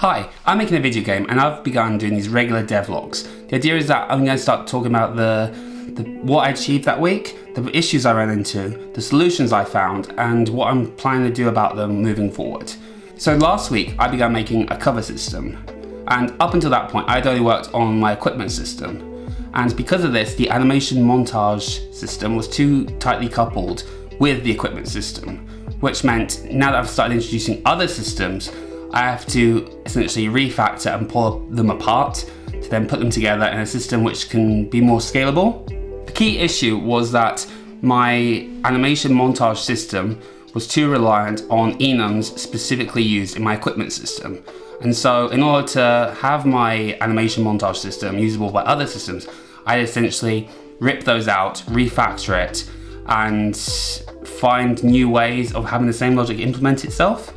Hi, I'm making a video game and I've begun doing these regular devlogs. The idea is that I'm going to start talking about what I achieved that week, the issues I ran into, the solutions I found, and what I'm planning to do about them moving forward. So last week I began making a cover system, and up until that point I'd only worked on my equipment system. And because of this, the animation montage system was too tightly coupled with the equipment system, which meant now that I've started introducing other systems, I have to essentially refactor and pull them apart to then put them together in a system which can be more scalable. The key issue was that my animation montage system was too reliant on enums specifically used in my equipment system. And so in order to have my animation montage system usable by other systems, I essentially rip those out, refactor it, and find new ways of having the same logic implement itself.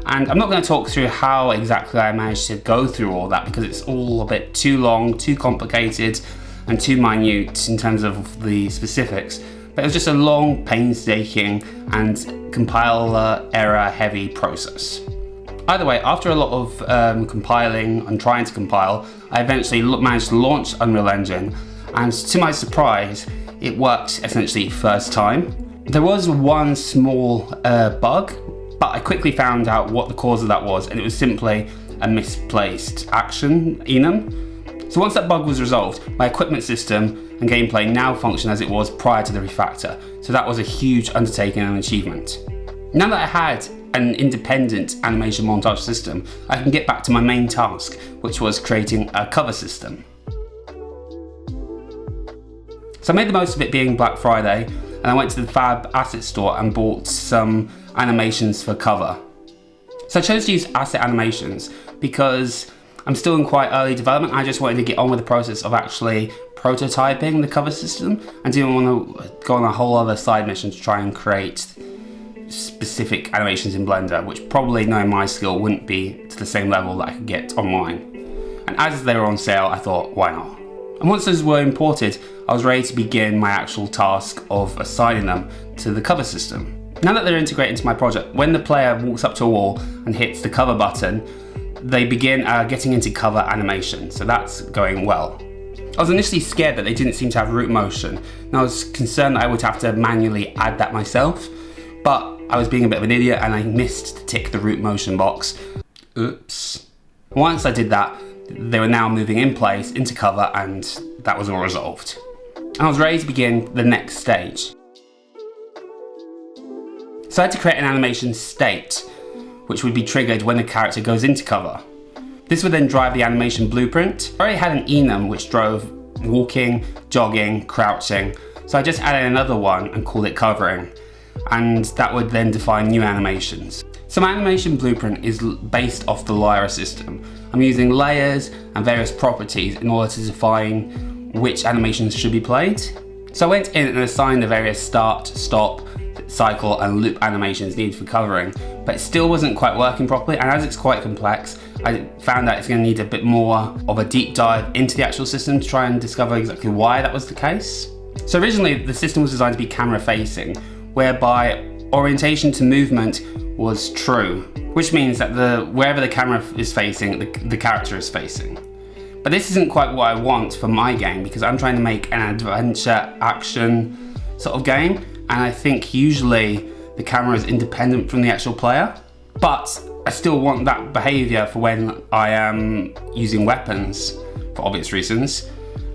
And I'm not going to talk through how exactly I managed to go through all that because it's all a bit too long, too complicated, and too minute in terms of the specifics. But it was just a long, painstaking, and compiler error heavy process. Either way, after a lot of compiling and trying to compile, I eventually managed to launch Unreal Engine, and to my surprise, it worked essentially first time. There was one small bug, but I quickly found out what the cause of that was, and it was simply a misplaced action enum. So once that bug was resolved, my equipment system and gameplay now function as it was prior to the refactor. So that was a huge undertaking and achievement. Now that I had an independent animation montage system, I can get back to my main task, which was creating a cover system. So I made the most of it being Black Friday, and I went to the Fab Asset Store and bought some animations for cover. So I chose to use asset animations because I'm still in quite early development. I just wanted to get on with the process of actually prototyping the cover system and didn't want to go on a whole other side mission to try and create specific animations in Blender, which probably, knowing my skill, wouldn't be to the same level that I could get online. And as they were on sale, I thought, why not? And once those were imported, I was ready to begin my actual task of assigning them to the cover system. Now that they're integrated into my project, when the player walks up to a wall and hits the cover button, they begin getting into cover animation, so that's going well. I was initially scared that they didn't seem to have root motion, and I was concerned that I would have to manually add that myself, but I was being a bit of an idiot and I missed to tick the root motion box. Oops. Once I did that, they were now moving in place into cover, and that was all resolved. And I was ready to begin the next stage. So I had to create an animation state, which would be triggered when the character goes into cover. This would then drive the animation blueprint. I already had an enum which drove walking, jogging, crouching, so I just added another one and called it covering, and that would then define new animations. So my animation blueprint is based off the Lyra system. I'm using layers and various properties in order to define which animations should be played. So I went in and assigned the various start, stop, cycle and loop animations needed for covering, but it still wasn't quite working properly, and as it's quite complex, I found that it's going to need a bit more of a deep dive into the actual system to try and discover exactly why that was the case. So originally the system was designed to be camera facing, whereby orientation to movement was true, which means that wherever the camera is facing, the character is facing. But this isn't quite what I want for my game, because I'm trying to make an adventure action sort of game, and I think usually the camera is independent from the actual player, but I still want that behaviour for when I am using weapons, for obvious reasons,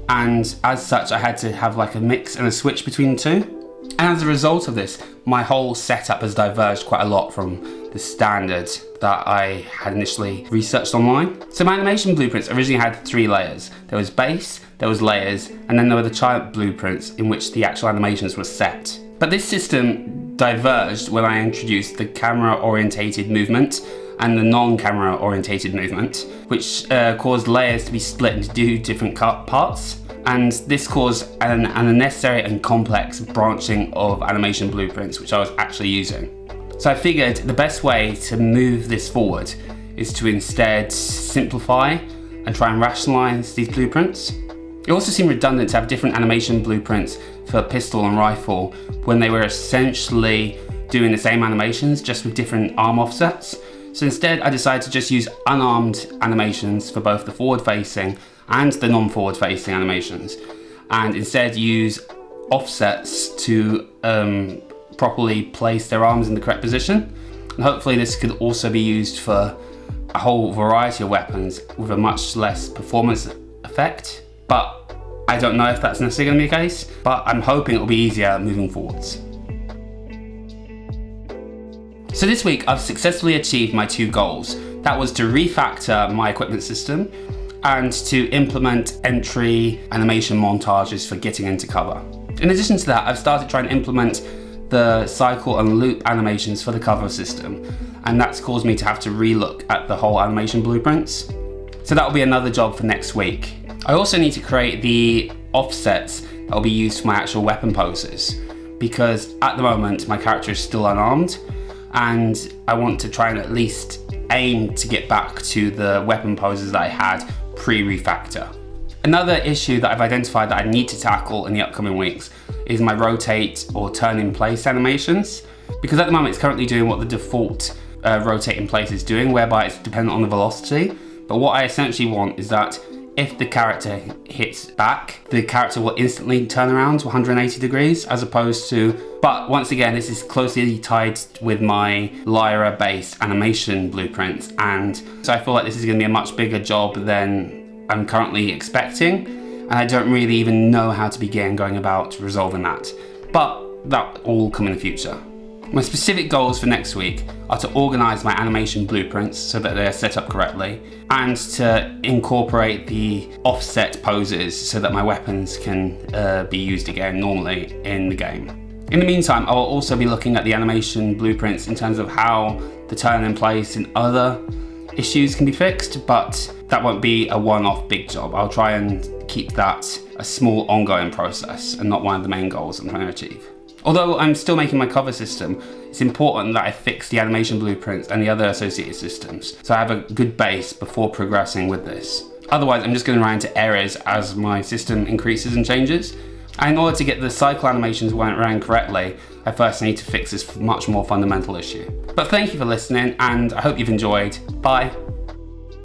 and as such I had to have like a mix and a switch between the two. And as a result of this, my whole setup has diverged quite a lot from the standard that I had initially researched online. So my animation blueprints originally had 3 layers. There was base, there was layers, and then there were the child blueprints in which the actual animations were set. But this system diverged when I introduced the camera-orientated movement and the non-camera orientated movement, which caused layers to be split into 2 different parts. And this caused an unnecessary and complex branching of animation blueprints, which I was actually using. So I figured the best way to move this forward is to instead simplify and try and rationalize these blueprints. It also seemed redundant to have different animation blueprints for pistol and rifle when they were essentially doing the same animations just with different arm offsets. So instead I decided to just use unarmed animations for both the forward-facing and the non-forward-facing animations, and instead use offsets to properly place their arms in the correct position. And hopefully this could also be used for a whole variety of weapons with a much less performance effect, but I don't know if that's necessarily going to be the case, but I'm hoping it'll be easier moving forwards. So this week I've successfully achieved my 2 goals. That was to refactor my equipment system and to implement entry animation montages for getting into cover. In addition to that, I've started trying to implement the cycle and loop animations for the cover system, and that's caused me to have to relook at the whole animation blueprints. So that will be another job for next week. I also need to create the offsets that will be used for my actual weapon poses, because at the moment my character is still unarmed, and I want to try and at least aim to get back to the weapon poses that I had pre-refactor. Another issue that I've identified that I need to tackle in the upcoming weeks is my rotate or turn in place animations, because at the moment it's currently doing what the default rotate in place is doing, whereby it's dependent on the velocity. But what I essentially want is that if the character hits back, the character will instantly turn around to 180 degrees as opposed to, but once again, this is closely tied with my Lyra-based animation blueprints, and so I feel like this is going to be a much bigger job than I'm currently expecting, and I don't really even know how to begin going about resolving that, but that will all come in the future. My specific goals for next week are to organise my animation blueprints so that they are set up correctly, and to incorporate the offset poses so that my weapons can be used again normally in the game. In the meantime, I will also be looking at the animation blueprints in terms of how the turn in place and other issues can be fixed, but that won't be a one-off big job. I'll try and keep that a small ongoing process and not one of the main goals I'm trying to achieve. Although I'm still making my cover system, it's important that I fix the animation blueprints and the other associated systems, so I have a good base before progressing with this. Otherwise, I'm just going to run into errors as my system increases and changes. And in order to get the cycle animations running correctly, I first need to fix this much more fundamental issue. But thank you for listening, and I hope you've enjoyed. Bye.